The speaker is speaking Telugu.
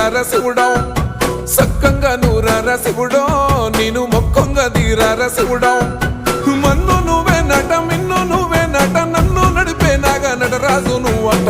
తీరార శివుడో సక్కంగా నూరార శివుడో నేను మొక్కంగా తీరార శివుడో మన్ను నువ్వే నట మిన్ను నువ్వే నట నన్ను నడిపే నాగా నటరాజు నువ్వంట